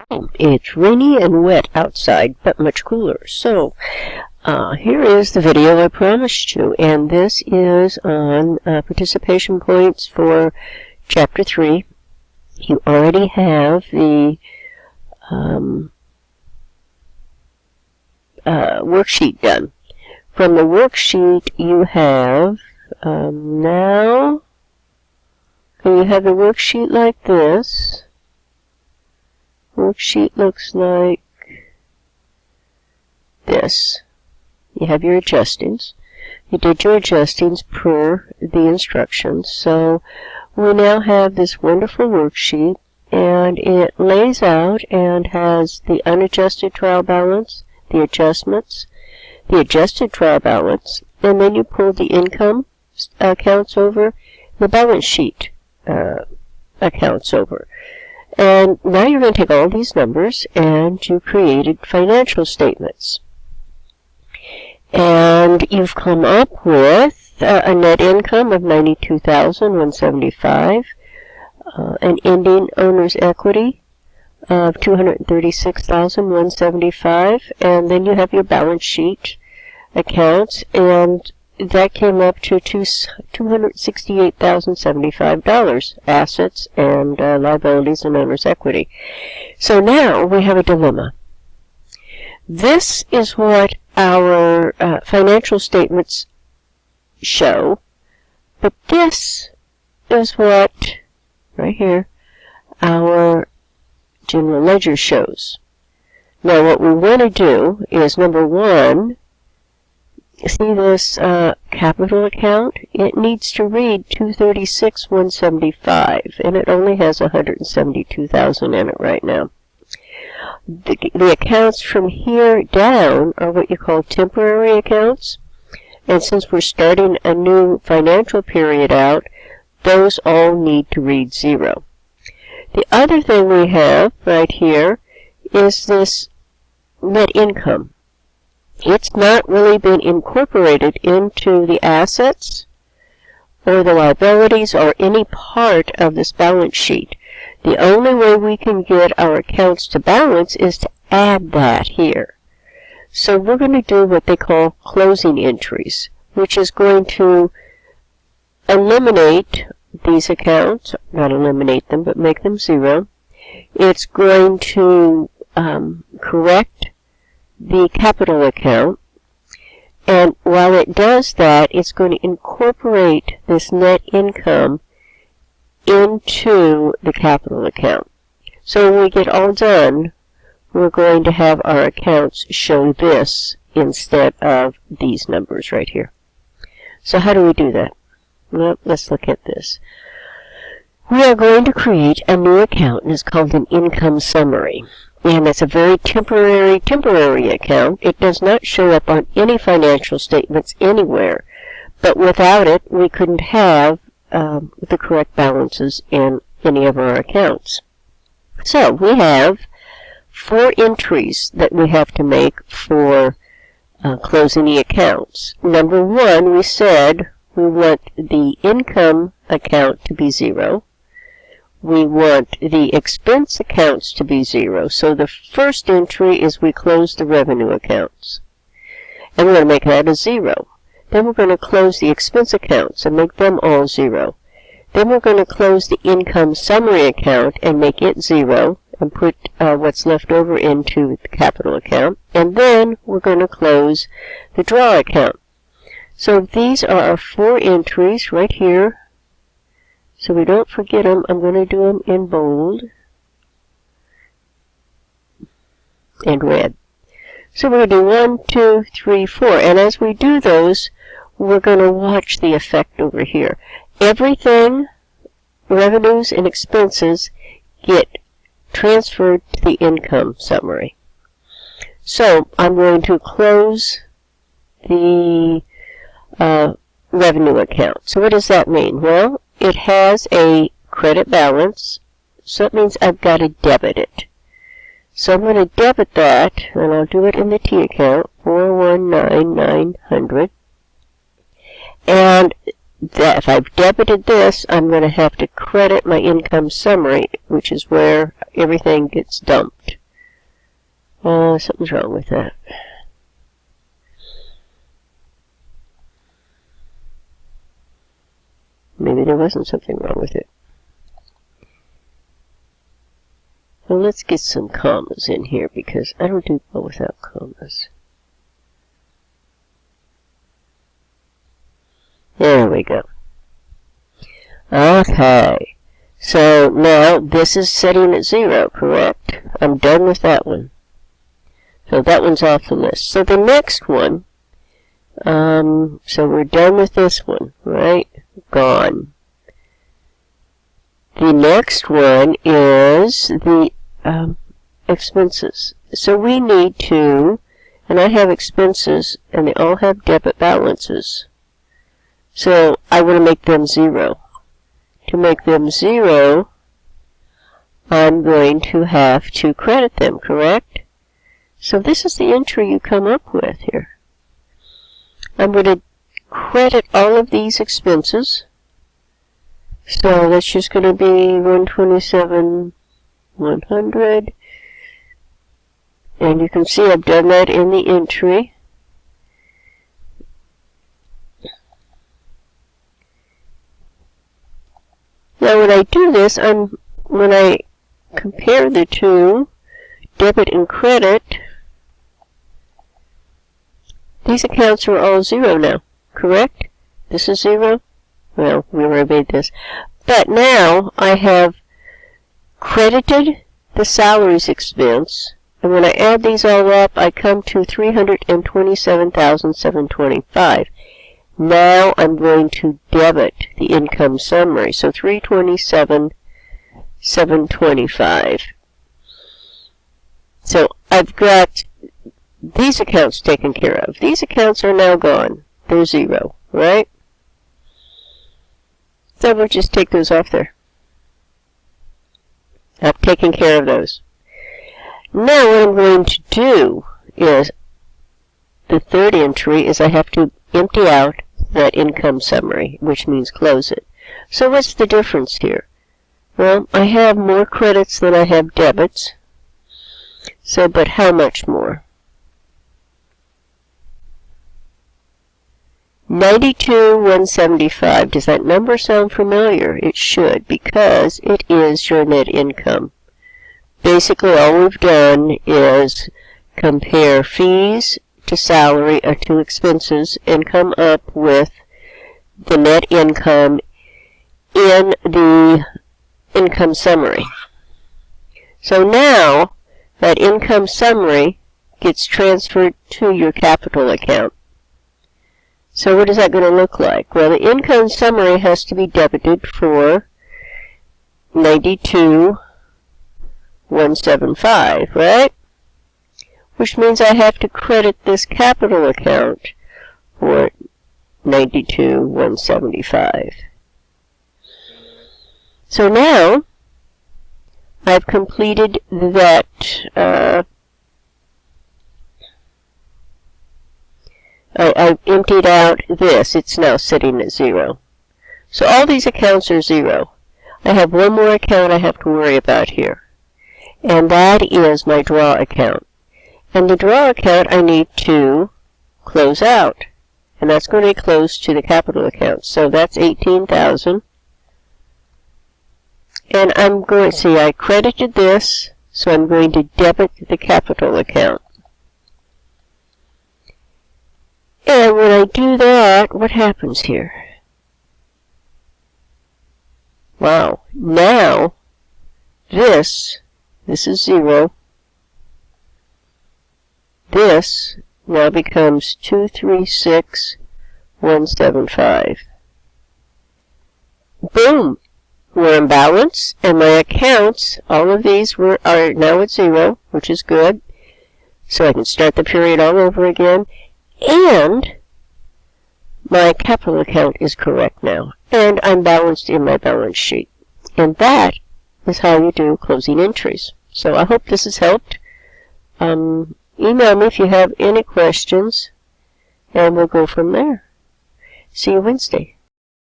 It's rainy and wet outside, but much cooler. So, here is the video I promised you, and this is on participation points for Chapter 3. You already have the worksheet done. From the worksheet, you have now, you have the worksheet like this. Worksheet looks like this. You have your adjustings. You did your adjustings per the instructions. So we now have this wonderful worksheet, and it lays out and has the unadjusted trial balance, the adjustments, the adjusted trial balance, and then you pull the income accounts over, the balance sheet accounts over. And now you're going to take all these numbers and you created financial statements. And you've come up with a net income of $92,175, an ending owner's equity of $236,175, and then you have your balance sheet accounts, and that came up to $268,075, assets and liabilities and owner's equity. So now we have a dilemma. This is what our financial statements show, but this is what, right here, our general ledger shows. Now what we want to do is, number one, see this capital account? It needs to read $236,175, and it only has $172,000 in it right now. The accounts from here down are what you call temporary accounts, and since we're starting a new financial period out, those all need to read 0. The other thing we have right here is this net income. It's not really been incorporated into the assets or the liabilities or any part of this balance sheet. The only way we can get our accounts to balance is to add that here. So we're going to do what they call closing entries, which is going to eliminate these accounts, not eliminate them, but make them 0. It's going to correct the capital account, and while it does that, it's going to incorporate this net income into the capital account. So when we get all done, we're going to have our accounts show this instead of these numbers right here. So how do we do that? Well, let's look at this. We are going to create a new account, and it's called an income summary. And it's a very temporary account. It does not show up on any financial statements anywhere. But without it, we couldn't have the correct balances in any of our accounts. So we have 4 entries that we have to make for closing the accounts. Number 1, we said we want the income account to be 0. We want the expense accounts to be 0. So the first entry is we close the revenue accounts. And we're going to make that a 0. Then we're going to close the expense accounts and make them all 0. Then we're going to close the income summary account and make it 0 and put what's left over into the capital account. And then we're going to close the draw account. So these are our 4 entries right here. So we don't forget them. I'm going to do them in bold and red. So we're going to do 1, 2, 3, 4. And as we do those, we're going to watch the effect over here. Everything, revenues and expenses, get transferred to the income summary. So I'm going to close the revenue account. So what does that mean? Well, it has a credit balance, so it means I've got to debit it. So I'm going to debit that, and I'll do it in the T account, 419,900. And that if I've debited this, I'm going to have to credit my income summary, which is where everything gets dumped. Something's wrong with that. Maybe there wasn't something wrong with it. Well, let's get some commas in here because I don't do well without commas. There we go. Okay. So now this is setting at 0, correct? I'm done with that one. So that one's off the list. So the next one, so we're done with this one, right? Gone. The next one is the expenses. So we need to, and I have expenses, and they all have debit balances. So I want to make them 0. To make them 0, I'm going to have to credit them, correct? So this is the entry you come up with here. I'm going to credit all of these expenses. So that's just going to be 127, 100. And you can see I've done that in the entry. Now when I do this, when I compare the two, debit and credit, these accounts are all 0 now, correct? This is 0. Well, we already made this. But now I have credited the salaries expense, and when I add these all up, I come to $327,725. Now I'm going to debit the income summary. So $327,725. So I've got these accounts taken care of. These accounts are now gone. They're 0, right? So we'll just take those off there. I've taken care of those. Now what I'm going to do is, the third entry is I have to empty out that income summary, which means close it. So what's the difference here? Well, I have more credits than I have debits. So, but how much more? 92,175. Does that number sound familiar? It should, because it is your net income. Basically, all we've done is compare fees to salary or to expenses and come up with the net income in the income summary. So now, that income summary gets transferred to your capital account. So what is that going to look like? Well, the income summary has to be debited for 92,175, right? Which means I have to credit this capital account for 92,175. So now I've completed that I've emptied out this. It's now sitting at 0. So all these accounts are 0. I have one more account I have to worry about here. And that is my draw account. And the draw account I need to close out. And that's going to be close to the capital account. So that's 18,000. And I'm going to see I credited this, so I'm going to debit the capital account. And when I do that, what happens here? Wow. Now, this is 0. This now becomes 236,175. Boom! We're in balance, and my accounts, all of these are now at 0, which is good. So I can start the period all over again. And my capital account is correct now. And I'm balanced in my balance sheet. And that is how you do closing entries. So I hope this has helped. Email me if you have any questions, and we'll go from there. See you Wednesday.